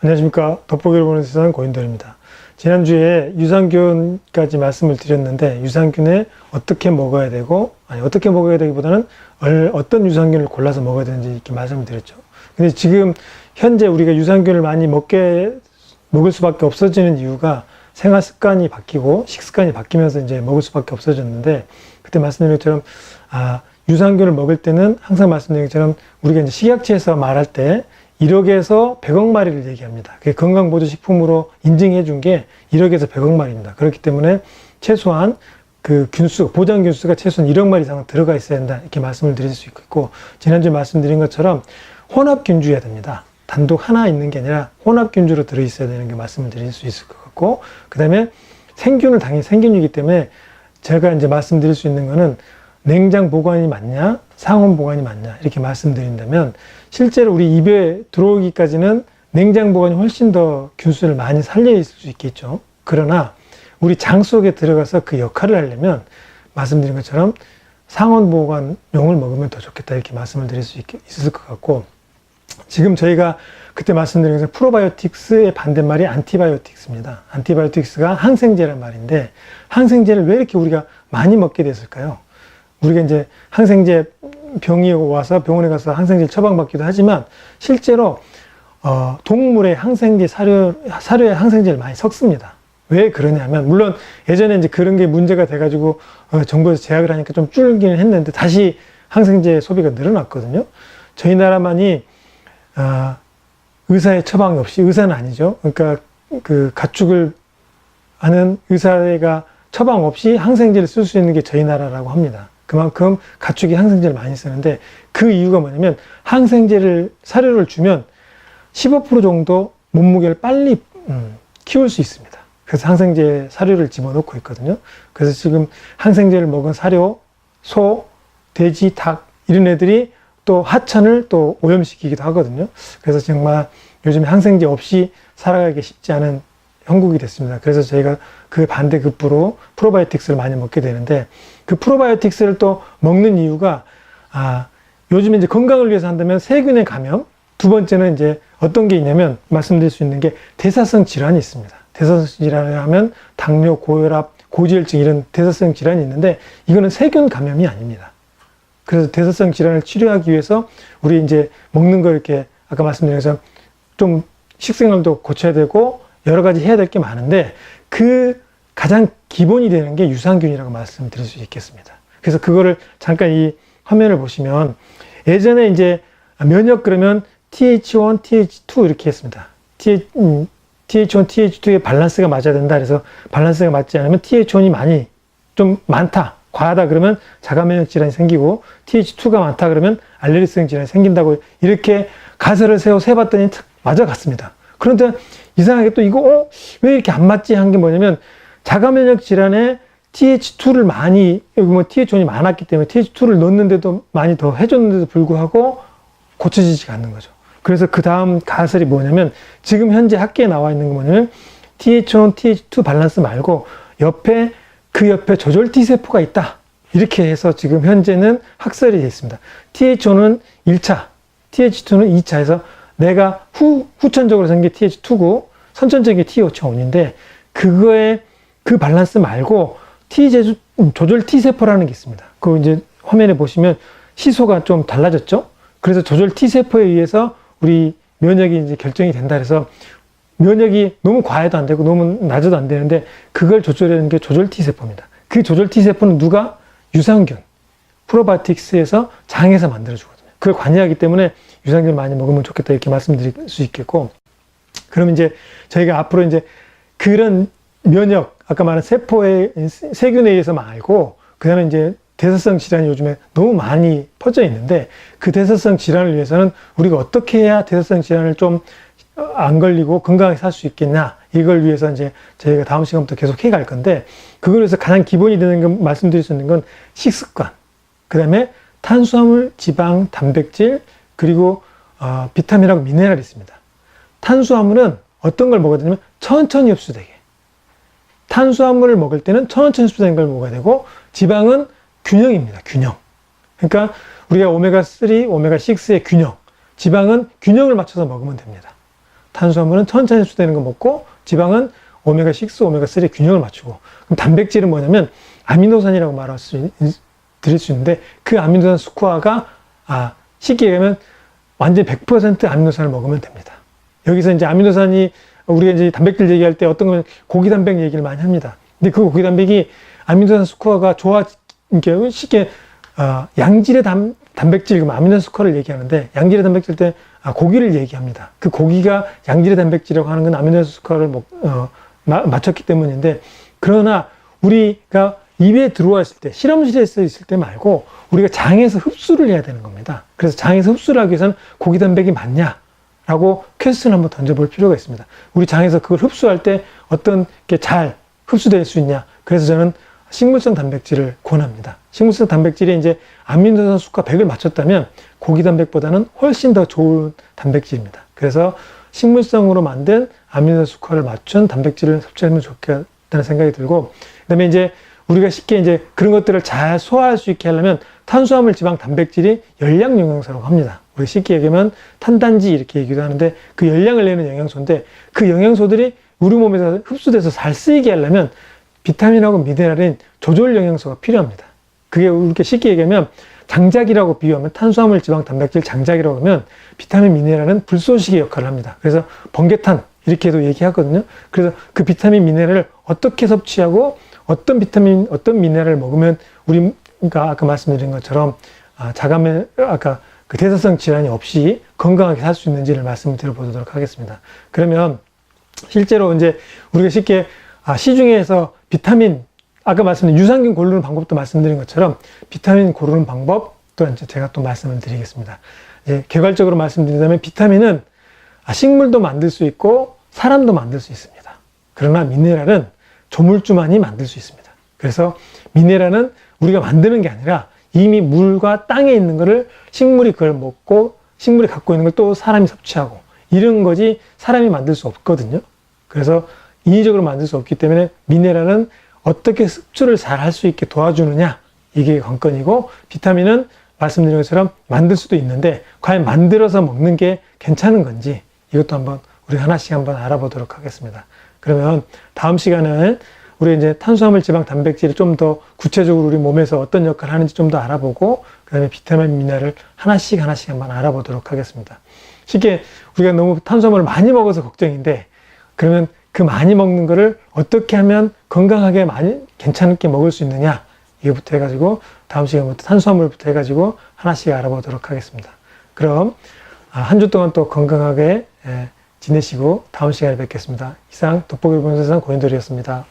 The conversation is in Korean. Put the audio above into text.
안녕하십니까. 돋보기를 보는 세상 고인돌입니다. 지난주에 유산균까지 말씀을 드렸는데, 유산균에 어떻게 먹어야 되고, 어떻게 먹어야 되기보다는 어떤 유산균을 골라서 먹어야 되는지 이렇게 말씀을 드렸죠. 근데 지금 현재 우리가 유산균을 많이 먹을 수밖에 없어지는 이유가 생활 습관이 바뀌고 식습관이 바뀌면서 이제 먹을 수밖에 없어졌는데, 그때 말씀드린 것처럼 유산균을 먹을 때는 항상 말씀드린 것처럼 우리가 이제 식약처에서 말할 때 1억에서 100억 마리를 얘기합니다. 그게 건강보조식품으로 인증해 준 게 1억에서 100억 마리입니다. 그렇기 때문에 최소한 그 보장 균수가 최소한 1억 마리 이상 들어가 있어야 한다. 이렇게 말씀을 드릴 수 있고, 지난주에 말씀드린 것처럼 혼합균주여야 됩니다. 단독 하나 있는 게 아니라 혼합균주로 들어있어야 되는 게 말씀을 드릴 수 있을 것 같고, 그 다음에 생균은 당연히 생균이기 때문에 제가 이제 말씀드릴 수 있는 거는 냉장 보관이 맞냐, 상온 보관이 맞냐, 이렇게 말씀드린다면, 실제로 우리 입에 들어오기까지는 냉장 보관이 훨씬 더 균수를 많이 살려 있을 수 있겠죠. 그러나 우리 장 속에 들어가서 그 역할을 하려면 말씀드린 것처럼 상온 보관용을 먹으면 더 좋겠다, 이렇게 말씀을 드릴 수 있을 것 같고, 지금 저희가 그때 말씀드린 것처럼 프로바이오틱스의 반대말이 안티바이오틱스입니다. 안티바이오틱스가 항생제란 말인데, 항생제를 왜 이렇게 우리가 많이 먹게 됐을까요? 우리가 이제 항생제 병이 와서 병원에 가서 항생제를 처방받기도 하지만, 실제로 동물의 항생제 사료에 항생제를 많이 섞습니다. 왜 그러냐면, 물론 예전에 이제 그런 게 문제가 돼가지고 정부에서 제약을 하니까 좀 줄기는 했는데 다시 항생제 소비가 늘어났거든요. 저희 나라만이 의사의 처방이 없이, 의사는 아니죠. 그러니까 그 가축을 하는 의사가 처방 없이 항생제를 쓸 수 있는 게 저희 나라라고 합니다. 그만큼 가축이 항생제를 많이 쓰는데, 그 이유가 뭐냐면 사료를 주면 15% 정도 몸무게를 빨리 키울 수 있습니다. 그래서 항생제 사료를 집어넣고 있거든요. 그래서 지금 항생제를 먹은 사료, 소, 돼지, 닭 이런 애들이 또 하천을 또 오염시키기도 하거든요. 그래서 정말 요즘 항생제 없이 살아가기 쉽지 않은 형국이 됐습니다. 그래서 저희가 그 반대급부로 프로바이오틱스를 많이 먹게 되는데, 그 프로바이오틱스를 또 먹는 이유가, 요즘에 이제 건강을 위해서 한다면 세균의 감염, 두 번째는 이제 어떤 게 있냐면, 말씀드릴 수 있는 게 대사성 질환이 있습니다. 대사성 질환을 하면 당뇨, 고혈압, 고지혈증 이런 대사성 질환이 있는데, 이거는 세균 감염이 아닙니다. 그래서 대사성 질환을 치료하기 위해서 우리 이제 먹는 거 이렇게 아까 말씀드린 것처럼 좀 식생활도 고쳐야 되고 여러 가지 해야 될 게 많은데, 그 가장 기본이 되는 게 유산균이라고 말씀드릴 수 있겠습니다. 그래서 그거를 잠깐 이 화면을 보시면, 예전에 이제 면역 그러면 TH1, TH2 이렇게 했습니다. TH1, TH2의 밸런스가 맞아야 된다. 그래서 밸런스가 맞지 않으면 TH1이 좀 많다, 과하다 그러면 자가면역 질환이 생기고, TH2가 많다 그러면 알레르기성 질환이 생긴다고 이렇게 가설을 세봤더니 맞아갔습니다. 그런데 이상하게 또 이거 왜 이렇게 안 맞지 한 게 뭐냐면, 자가면역 질환에 TH2를 TH1이 많았기 때문에 TH2를 넣는데도 많이 더 해줬는데도 불구하고 고쳐지지가 않는 거죠. 그래서 그 다음 가설이 뭐냐면, 지금 현재 학계에 나와 있는 게 뭐냐면, TH1, TH2 밸런스 말고 그 옆에 조절 T세포가 있다, 이렇게 해서 지금 현재는 학설이 되어 있습니다. TH1은 1차, TH2는 2차에서 내가 후천적으로 생긴 게 TH2고 선천적인 게 TH1인데, 그 밸런스 말고 조절 T세포라는 게 있습니다. 그 이제 화면에 보시면 시소가 좀 달라졌죠? 그래서 조절 T세포에 의해서 우리 면역이 이제 결정이 된다. 그래서 면역이 너무 과해도 안 되고 너무 낮아도 안 되는데, 그걸 조절하는 게 조절 T세포입니다. 그 조절 T세포는 누가? 유산균, 프로바이오틱스에서 장에서 만들어주거든요. 그걸 관여하기 때문에 유산균을 많이 먹으면 좋겠다, 이렇게 말씀드릴 수 있겠고, 그럼 이제 저희가 앞으로 이제 그런 면역, 아까 말한 세균에 의해서 말고, 그 다음에 이제 대사성 질환이 요즘에 너무 많이 퍼져 있는데, 그 대사성 질환을 위해서는 우리가 어떻게 해야 대사성 질환을 좀 안 걸리고 건강하게 살 수 있겠냐, 이걸 위해서 이제 저희가 다음 시간부터 계속 해갈 건데, 그걸 위해서 가장 기본이 되는 건, 말씀드릴 수 있는 건 식습관, 그 다음에 탄수화물, 지방, 단백질, 그리고 비타민하고 미네랄이 있습니다. 탄수화물은 어떤 걸 먹어야 되냐면 천천히 흡수되게, 탄수화물을 먹을 때는 천천히 흡수되는 걸 먹어야 되고, 지방은 균형입니다. 균형. 그러니까 우리가 오메가3, 오메가6의 균형, 지방은 균형을 맞춰서 먹으면 됩니다. 탄수화물은 천천히 흡수되는 거 먹고 지방은 오메가6, 오메가3 균형을 맞추고. 그럼 단백질은 뭐냐면 아미노산이라고 드릴 수 있는데 그 아미노산 스코어가 쉽게 얘기하면 완전 100% 아미노산을 먹으면 됩니다. 여기서 이제 아미노산이 우리가 이제 단백질 얘기할 때 어떤 건 고기 단백 얘기를 많이 합니다. 근데 그 고기 단백이 아미노산 스코어가 이렇게 쉽게 양질의 단백질, 그럼 아미노산 스코어를 얘기하는데 양질의 단백질 때 고기를 얘기합니다. 그 고기가 양질의 단백질이라고 하는 건 아미노산 스코어를 맞췄기 때문인데, 그러나 우리가 입에 들어와 있을 때, 실험실에 있을 때 말고 우리가 장에서 흡수를 해야 되는 겁니다. 그래서 장에서 흡수를 하기 위해서는 고기 단백이 맞냐라고 퀘스천을 한번 던져볼 필요가 있습니다. 우리 장에서 그걸 흡수할 때 어떤 게 잘 흡수될 수 있냐. 그래서 저는 식물성 단백질을 권합니다. 식물성 단백질이 이제 아미노산 스코어 100을 맞췄다면 고기 단백보다는 훨씬 더 좋은 단백질입니다. 그래서 식물성으로 만든 아미노산 스코어를 맞춘 단백질을 섭취하면 좋겠다는 생각이 들고, 그다음에 이제 우리가 쉽게 이제 그런 것들을 잘 소화할 수 있게 하려면 탄수화물, 지방, 단백질이 열량 영양소라고 합니다. 우리 쉽게 얘기하면 탄단지 이렇게 얘기도 하는데 그 열량을 내는 영양소인데, 그 영양소들이 우리 몸에서 흡수돼서 잘 쓰이게 하려면 비타민하고 미네랄인 조절 영양소가 필요합니다. 그게 이렇게 쉽게 얘기하면 장작이라고 비유하면 탄수화물, 지방, 단백질 장작이라고 하면 비타민, 미네랄은 불쏘시개 역할을 합니다. 그래서 번개탄 이렇게도 얘기하거든요. 그래서 그 비타민, 미네랄을 어떻게 섭취하고 어떤 비타민, 어떤 미네랄을 먹으면 우리가 아까 말씀드린 것처럼 아까 그 대사성 질환이 없이 건강하게 살 수 있는지를 말씀을 드려보도록 하겠습니다. 그러면 실제로 이제 우리가 쉽게 시중에서 비타민, 아까 말씀드린 유산균 고르는 방법도 말씀드린 것처럼 비타민 고르는 방법도 이제 제가 또 말씀을 드리겠습니다. 이제 개괄적으로 말씀드리자면 비타민은 식물도 만들 수 있고 사람도 만들 수 있습니다. 그러나 미네랄은 조물주만이 만들 수 있습니다. 그래서 미네랄은 우리가 만드는 게 아니라 이미 물과 땅에 있는 거를 식물이 그걸 먹고 식물이 갖고 있는 걸 또 사람이 섭취하고 이런 거지 사람이 만들 수 없거든요. 그래서 인위적으로 만들 수 없기 때문에 미네랄은 어떻게 흡수를 잘 할 수 있게 도와주느냐, 이게 관건이고, 비타민은 말씀드린 것처럼 만들 수도 있는데 과연 만들어서 먹는 게 괜찮은 건지 이것도 한번 우리 하나씩 한번 알아보도록 하겠습니다. 그러면 다음 시간은 우리 이제 탄수화물, 지방, 단백질이 좀 더 구체적으로 우리 몸에서 어떤 역할을 하는지 좀 더 알아보고, 그 다음에 비타민, 미네랄을 하나씩 한번 알아보도록 하겠습니다. 쉽게 우리가 너무 탄수화물을 많이 먹어서 걱정인데, 그러면 그 많이 먹는 거를 어떻게 하면 건강하게 많이 괜찮게 먹을 수 있느냐, 이거부터 해가지고 다음 시간부터 탄수화물부터 해가지고 하나씩 알아보도록 하겠습니다. 그럼 한 주 동안 또 건강하게 지내시고 다음 시간에 뵙겠습니다. 이상 돋보기 보는 세상 고인돌이었습니다.